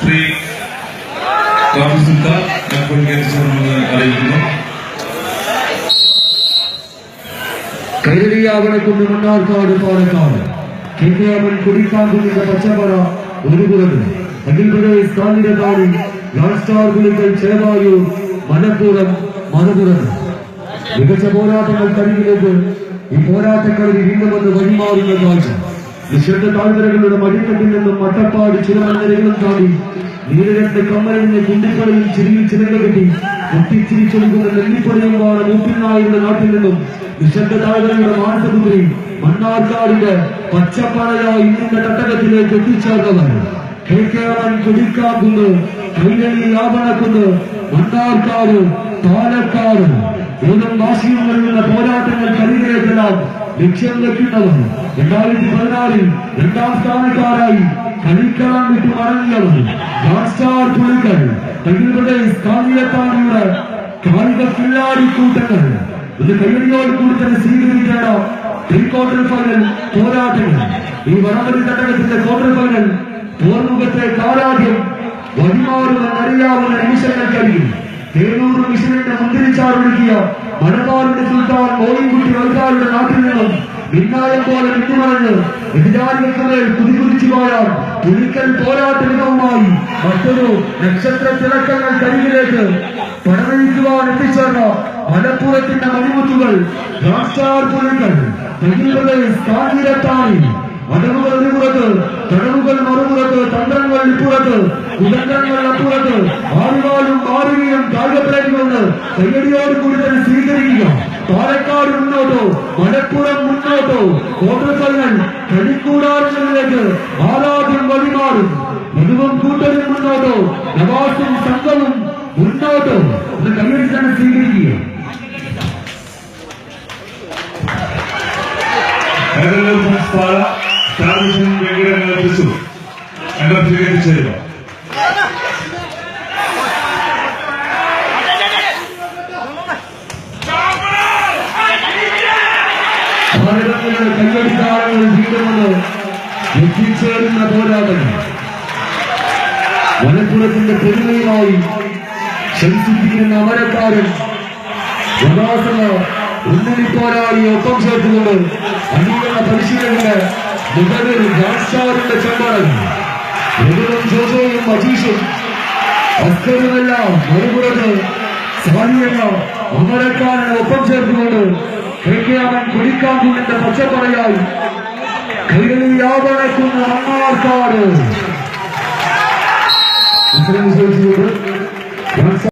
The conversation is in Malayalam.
ശ്രീ സുൽത്താൻ അറിയിക്കുന്നു. കൈരളിയാവണക്കുന്ന് മണ്ണാർക്കാട് പാലക്കാട് KKM കുടിക്കാക്കുന്നിന്റെ പച്ചപ്പറ ഒരു പുറത്ത് അഖിൽ പ്രദേശ് കാഞ്ഞിരക്കാട് ലാൻസ്റ്റാർ പുലിക്കൽ ചേവായൂർ മലപ്പുറം മലപ്പുറത്ത് മികച്ച പോരാട്ടങ്ങൾ കരികിലേക്ക് ഈ പോരാട്ടക്കളി വീണ്ടും വന്ന് വഴിമാറുന്ന കാഴ്ച നിശബ്ദ താഴ്വരകളുടെ മടിത്തട്ടിൽ നിന്നും മട്ടപ്പാട് ചിലമലനിരകളും താണ്ടി നീലരത്ന കമ്മലിന്റെ കുണ്ടിപ്പടയിൽ ചിരിയിൽ ചിലക കെട്ടി പൊട്ടിച്ചിരിച്ചൊടുക്കുന്ന നെല്ലിപ്പടയും വാണ മൂപ്പിനായുടെ നാട്ടിൽ നിന്നും നിശബ്ദ താഴ്വരയുടെ മാനസപുത്രി മണ്ണാർക്കാടിന്റെ പച്ചപ്പറയായി ഇന്നിന്റെ തട്ടകത്തിലേക്ക് എത്തിച്ചേർന്നവർ KKM കുടിക്കാക്കുന്ന് കൈരളി യാവണക്കുന്ന് മണ്ണാർക്കാട് പാലക്കാട് ഏതും വാശിയും നൽകുന്ന പോരാട്ടങ്ങൾ കരികിലേക്കെല്ലാം ലക്ഷ്യം വെക്കുന്നവർ 2014 രണ്ടാം സ്ഥാനക്കാരായി കളിക്കളം വിട്ടു മടങ്ങിയവർ ലാൻസ്റ്റാർ പുലിക്കൽ അഖിൽ പ്രദേശ് കാഞ്ഞിരക്കാടിയുടെ കായിക കില്ലാടിക്കൂട്ടങ്ങൾ ഇത് കൈരളിയോട് കൂടി തന്നെ സ്വീകരിക്കേണ്ട പ്രീ ക്വാർട്ടർ ഫൈനൽ പോരാട്ടങ്ങൾ. ഈ വടംവലി തട്ടകത്തിന്റെ ക്വാർട്ടർ ഫൈനൽ പോർമുഖത്തെ കാരാദ്യം വഴിമാറുമെന്നറിയാവുന്ന നിമിഷങ്ങൾക്കരികിൽ 700 മിഷനിന്റെ മുന്തിരിച്ചാറൊഴുകിയ മലബാറിന്റെ സുൽത്താൻ മോയിൻകുട്ടി വൽക്കാരുടെ നാട്ടിൽ നിന്നും മിന്നായം പോലെ വിട്ടുമറഞ്ഞ് എതിരാളികൾക്കുമേൽ കുതികുതിച്ചു പോയാൽ പുലിക്കൽ പോരാട്ട വിധവുമായി മറ്റൊരു നക്ഷത്ര തിളക്കങ്ങൾ കരികിലേക്ക് പടവഴിക്കുവാൻ എത്തിച്ചേർന്ന മലപ്പുറത്തിന്റെ മണിമുത്തുകൾ ലാൻസ്റ്റാർ പുലിക്കൽ കാഞ്ഞിരത്താണി അടവുകൾ ഒരുപുറത്ത് തടവുകൾ മറുപുറത്ത് തന്ത്രങ്ങൾ ഇപ്പുറത്ത് കുതന്ത്രങ്ങൾ അപ്പുറത്ത് ആറുകാലും മാറുകയും കായികപ്രേമികൊണ്ട് കയ്യടിയോട് കൂടി തന്നെ സ്വീകരിക്കുക. പാലക്കാട് മുന്നോട്ടോ മലപ്പുറം മുന്നോട്ടോ ക്വാർട്ടർ ഫൈനൽ കളിക്കൂടാരങ്ങളിലേക്ക് ആരാധ്യം വഴിമാറും. മധുവും കൂട്ടരും മുന്നോട്ടോ നവാസും സംഘവും മുന്നോട്ടോ ഇത് കയ്യടി തന്നെ സ്വീകരിക്കുക. സ്വീകരിച്ചു കയ്യടിക്കാരങ്ങൾ വീണ്ടുമെന്ന് എത്തിച്ചേരുന്ന പോരാട്ടങ്ങൾ മലപ്പുറത്തിന്റെ പെരുമയുമായി ശംസിപ്പിക്കുന്ന അമരക്കാരൻ ഉന്നതി പോരാളിയെ ഒപ്പം ചേർത്തുകൊണ്ട് അനീകരണ പരിശീലകന്റെ മുഖവിൽ ലാൻസ്റ്റാറിന്റെ ചെമ്പാടൻ രഘുവും ജോസോയും അജീഷും അസ്കറുമെല്ലാം മറുപുറത്ത് സാലിയെന്ന അമരക്കാരനെ ഒപ്പം ചേർത്തുകൊണ്ട് KKM കുടിക്കാക്കുന്നിന്റെ പച്ചപ്പറയായി കൈരളി യാവണക്കുന്ന് മണ്ണാർക്കാട്